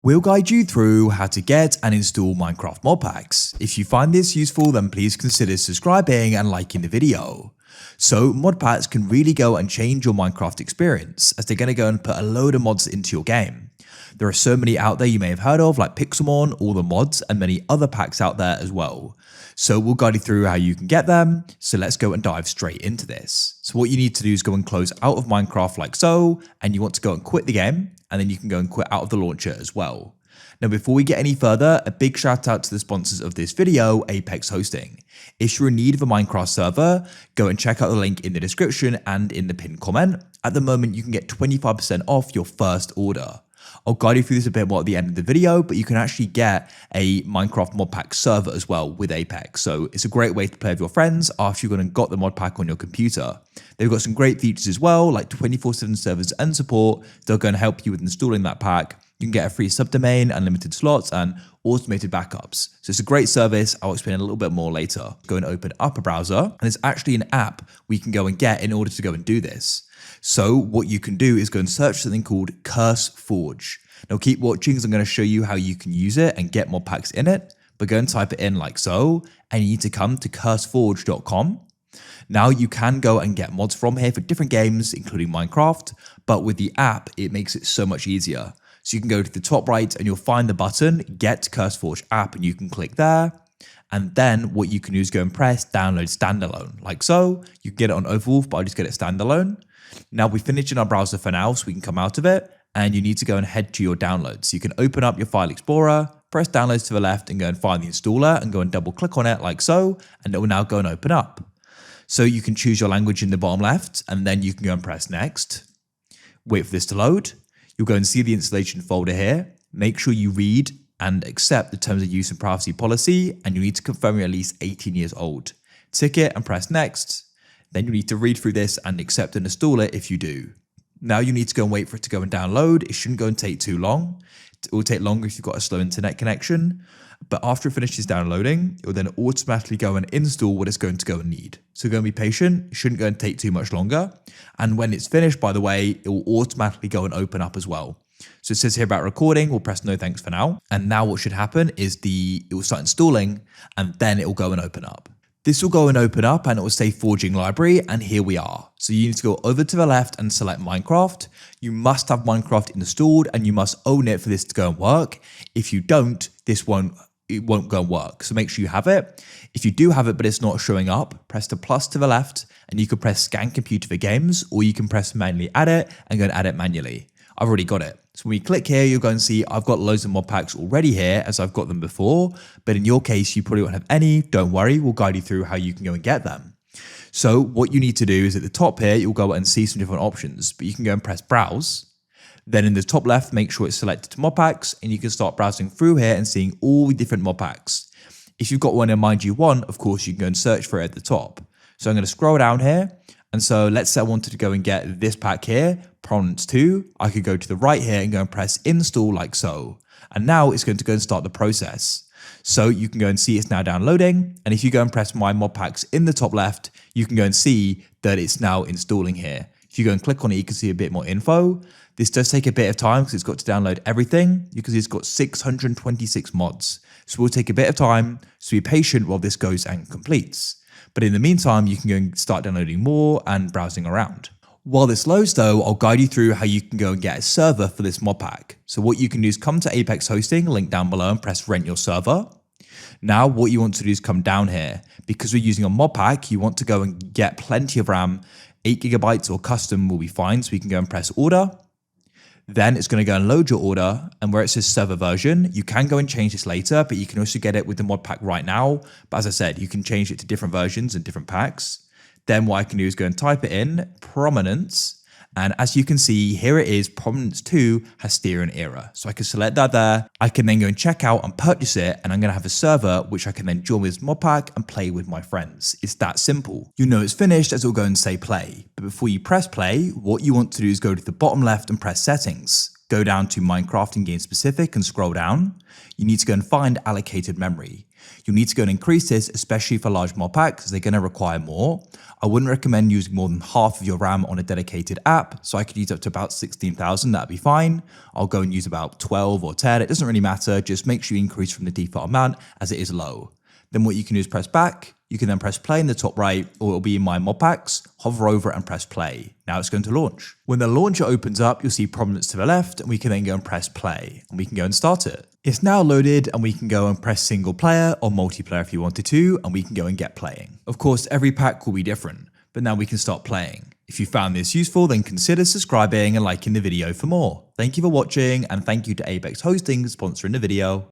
We'll guide you through how to get and install Minecraft mod packs. If you find this useful, then please consider subscribing and liking the video. So mod packs can really go and change your Minecraft experience, as they're going to go and put a load of mods into your game. There are so many out there you may have heard of, like Pixelmon, all the mods, and many other packs out there as well. So we'll guide you through how you can get them. So let's go and dive straight into this. So what you need to do is go and close out of Minecraft like so, and you want to go and quit the game, and then you can go and quit out of the launcher as well. Now, before we get any further, a big shout out to the sponsors of this video, Apex Hosting. If you're in need of a Minecraft server, go and check out the link in the description and in the pinned comment. At the moment, you can get 25% off your first order. I'll guide you through this a bit more at the end of the video, but you can actually get a Minecraft mod pack server as well with Apex. So it's a great way to play with your friends after you've gone and got the mod pack on your computer. They've got some great features as well, like 24/7 servers and support. They'll go and help you with installing that pack. You can get a free subdomain, unlimited slots, and automated backups. So it's a great service. I'll explain a little bit more later. Go and open up a browser, and there's actually an app we can go and get in order to go and do this. So what you can do is go and search something called CurseForge. Now keep watching, as I'm going to show you how you can use it and get mod packs in it. But go and type it in like so, and you need to come to CurseForge.com. Now you can go and get mods from here for different games, including Minecraft, but with the app, it makes it so much easier. So you can go to the top right and you'll find the button, Get CurseForge app, and you can click there. And then what you can do is go and press download standalone, like so. You can get it on Overwolf, but I'll just get it standalone. Now we finished in our browser for now, so we can come out of it, and you need to go and head to your downloads. So you can open up your file explorer, press downloads to the left and go and find the installer and go and double click on it like so, and it will now go and open up. So you can choose your language in the bottom left, and then you can go and press next. Wait for this to load. You'll go and see the installation folder here. Make sure you read and accept the terms of use and privacy policy, and you need to confirm you're at least 18 years old. Tick it and press next. Then you need to read through this and accept and install it if you do. Now you need to go and wait for it to go and download. It shouldn't go and take too long. It will take longer if you've got a slow internet connection. But after it finishes downloading, it will then automatically go and install what it's going to go and need. So go and be patient. It shouldn't go and take too much longer. And when it's finished, by the way, it will automatically go and open up as well. So it says here about recording. We'll press no thanks for now. And now what should happen is it will start installing, and then it will go and open up. This will go and open up, and it will say forging library, and here we are. So you need to go over to the left and select Minecraft. You must have Minecraft installed, and you must own it for this to go and work. If you don't, it won't go and work. So make sure you have it. If you do have it, but it's not showing up, press the plus to the left, and you can press scan computer for games, or you can press manually add it and go and add it manually. I've already got it. So when we click here, you'll go and see I've got loads of mod packs already here, as I've got them before. But in your case, you probably won't have any. Don't worry, we'll guide you through how you can go and get them. So what you need to do is at the top here, you'll go and see some different options, but you can go and press browse. Then in the top left, make sure it's selected to mod packs, and you can start browsing through here and seeing all the different mod packs. If you've got one in mind you want, of course, you can go and search for it at the top. So I'm going to scroll down here. And so let's say I wanted to go and get this pack here, Prominence 2. I could go to the right here and go and press install like so. And now it's going to go and start the process. So you can go and see it's now downloading. And if you go and press my mod packs in the top left, you can go and see that it's now installing here. If you go and click on it, you can see a bit more info. This does take a bit of time because it's got to download everything. You can see it's got 626 mods. So we'll take a bit of time, so be patient while this goes and completes. But in the meantime, you can go and start downloading more and browsing around. While this loads though, I'll guide you through how you can go and get a server for this mod pack. So what you can do is come to Apex Hosting, link down below, and press rent your server. Now what you want to do is come down here. Because we're using a mod pack, you want to go and get plenty of RAM. 8 GB or custom will be fine, so we can go and press order. Then it's going to go and load your order, and where it says server version, you can go and change this later, but you can also get it with the mod pack right now. But as I said, you can change it to different versions and different packs. Then what I can do is go and type it in, Prominence. And as you can see, here it is, Prominence 2 has steering error. So I can select that there. I can then go and check out and purchase it, and I'm going to have a server which I can then join with this mod pack and play with my friends. It's that simple. You know it's finished as it'll go and say play. But before you press play, what you want to do is go to the bottom left and press settings. go down to Minecraft and game specific and scroll down. You need to go and find allocated memory. You'll need to go and increase this, especially for large mod packs, as they're going to require more. I wouldn't recommend using more than half of your RAM on a dedicated app, so I could use up to about 16,000, that'd be fine. I'll go and use about 12 or 10, it doesn't really matter, just make sure you increase from the default amount as it is low. Then what you can do is press back, you can then press play in the top right, or it'll be in my Modpacks, hover over it and press play. Now it's going to launch. When the launcher opens up, you'll see prominence to the left, and we can then go and press play, and we can go and start it. It's now loaded, and we can go and press single player or multiplayer if you wanted to, and we can go and get playing. Of course, every pack will be different, but now we can start playing. If you found this useful, then consider subscribing and liking the video for more. Thank you for watching, and thank you to Apex Hosting for sponsoring the video.